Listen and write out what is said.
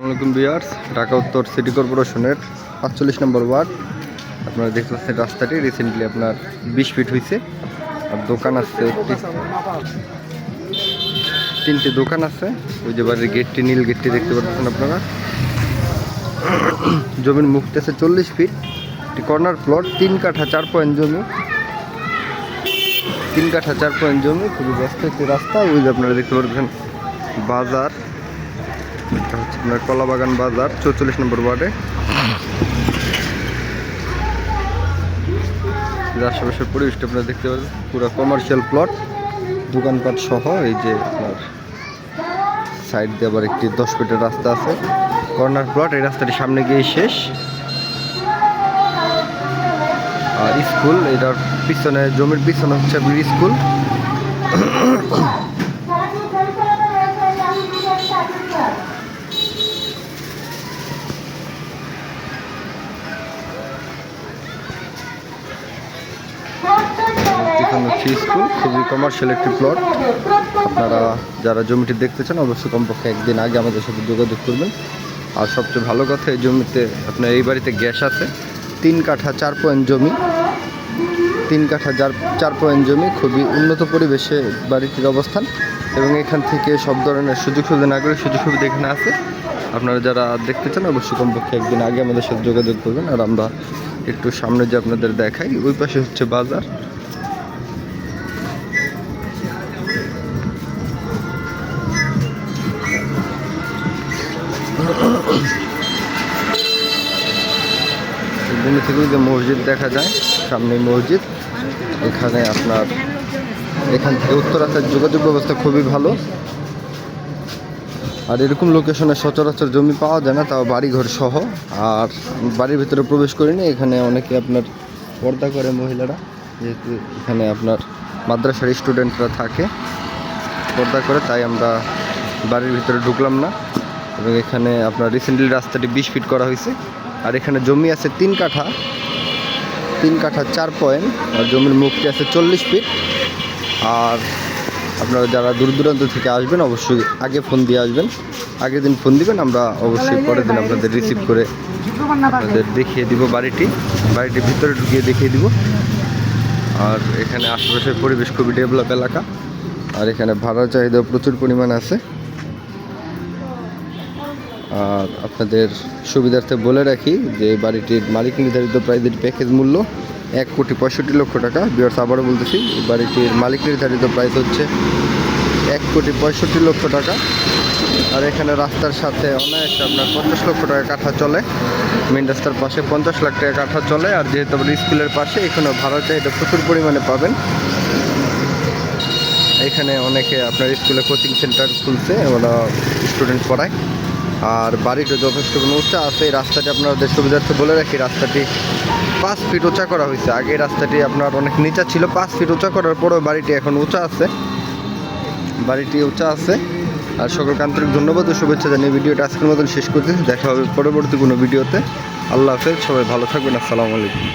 আসসালামু ভিউয়ার্স, ঢাকা উত্তর সিটি কর্পোরেশনের ৪৫ নম্বর ওয়ার্ড। আপনারা দেখতে পাচ্ছেন রাস্তাটি রিসেন্টলি আপনার 20 ফিট হয়েছে। আর দোকান আছে, তিনটে দোকান আছে। ওই যে বাড়ির গেটটি, নীল গেটটি দেখতে পাচ্ছেন আপনারা। জমির মুখটি আছে 40 ফিট। একটি কর্নার প্লট, 3 কাঠা 4 পয়েন্ট জমি। 3 কাঠা 4 পয়েন্ট জমি, খুবই ব্যস্ত একটি রাস্তা। ওই যে আপনারা দেখতে পাচ্ছেন বাজার, এটা হচ্ছে আপনার কলাবাগান বাজার, ৪৪ নম্বর ওয়ার্ডে। আশেপাশের পরিবেশটা আপনারা দেখতে পাবেন, পুরো কমার্শিয়াল প্লট, দোকানপাট সহ। এই যে আপনার সাইড দিয়ে আবার একটি 10 ফিটের রাস্তা আছে, কর্নার প্লট। এই রাস্তাটি সামনে গিয়ে শেষ। আর স্কুল, এটার পিছনে, জমির পিছনে হচ্ছে আপনার স্কুল। স্কুল খুবই কমার্শিয়াল একটি প্লট। আপনারা যারা জমিটি দেখতে চান অবশ্যই কমপক্ষে একদিন আগে আমাদের সাথে যোগাযোগ করবেন। আর সবচেয়ে ভালো কথা, এই জমিতে আপনার, এই বাড়িতে গ্যাস আছে। 3 কাঠা 4 পয়েন্ট জমি, 3 কাঠা 4 পয়েন্ট জমি, খুবই উন্নত পরিবেশে বাড়িটির অবস্থান। এবং এখান থেকে সব ধরনের সুযোগ সুবিধা, নাগরিক সুযোগ সুবিধা এখানে আছে। আপনারা যারা দেখতে চান অবশ্যই কমপক্ষে একদিন আগে আমাদের সাথে যোগাযোগ করবেন। আর আমরা একটু সামনে যে আপনাদের দেখাই, ওই পাশে হচ্ছে বাজার। জমি থেকে যে মসজিদ দেখা যায়, সামনে মসজিদ। এখানে আপনার এখান থেকে উত্তরাতের যোগাযোগ ব্যবস্থা খুবই ভালো। আর এরকম লোকেশনে সচরাচর জমি পাওয়া যায় না, তাও বাড়িঘর সহ। আর বাড়ির ভিতরে প্রবেশ করিনি, এখানে অনেকে আপনার পর্দা করে মহিলারা, যেহেতু এখানে আপনার মাদ্রাসার স্টুডেন্টরা থাকে, পর্দা করে, তাই আমরা বাড়ির ভিতরে ঢুকলাম না। এবং এখানে আপনার রিসেন্টলি রাস্তাটি 20 ফিট করা হয়েছে। আর এখানে জমি আছে 3 কাঠা 4 পয়েন্ট। আর জমির মুখটি আছে 40 ফিট। আর আপনারা যারা দূর দূরান্ত থেকে আসবেন অবশ্যই আগে ফোন দিয়ে আসবেন, আগের দিন ফোন দিবেন, আমরা অবশ্যই পরের দিন আপনাদের রিসিভ করে আপনাদের দেখিয়ে দিব বাড়িটির ভিতরে ঢুকিয়ে দেখিয়ে দিব। আর এখানে আশেপাশের পরিবেশ খুবই ডেভেলপ এলাকা। আর এখানে ভাড়ার চাহিদা প্রচুর পরিমাণ আছে। আর আপনাদের সুবিধার্থে বলে রাখি যে বাড়িটির মালিক নির্ধারিত প্রাইজের প্যাকেজ মূল্য 1,65,00,000 টাকা। ভিউয়ার্স, আবারও বলতেছি, বাড়িটির মালিক নির্ধারিত প্রাইস হচ্ছে 1,65,00,000 টাকা। আর এখানে রাস্তার সাথে অনায়াসে আপনার 50 লক্ষ টাকা কাঠা চলে। মেন রাস্তার পাশে 50 লাখ টাকা কাঠা চলে। আর যেহেতু স্কুলের পাশে, এখানে ভাড়া চাহিদা প্রচুর পরিমাণে পাবেন। এখানে অনেকে আপনার স্কুলে কোচিং সেন্টার খুলছে, ওরা স্টুডেন্ট পড়ায়। আর বাড়িটা যথেষ্ট উঁচা আছে। এই রাস্তাটি আপনাদের সুবিধার্থে বলে রাখি, রাস্তাটি 5 ফিট উঁচা করা হয়েছে। আগে রাস্তাটি আপনার অনেক নিচা ছিল, 5 ফিট উঁচা করার পরেও বাড়িটি এখন উঁচা আছে, আর সকলকে আন্তরিক ধন্যবাদ ও শুভেচ্ছা জানিয়ে ভিডিওটা আজকের মতন শেষ করতেছি। দেখা হবে পরবর্তী কোনো ভিডিওতে। আল্লাহ হাফেজ, সবাই ভালো থাকবেন। আসসালামু আলাইকুম।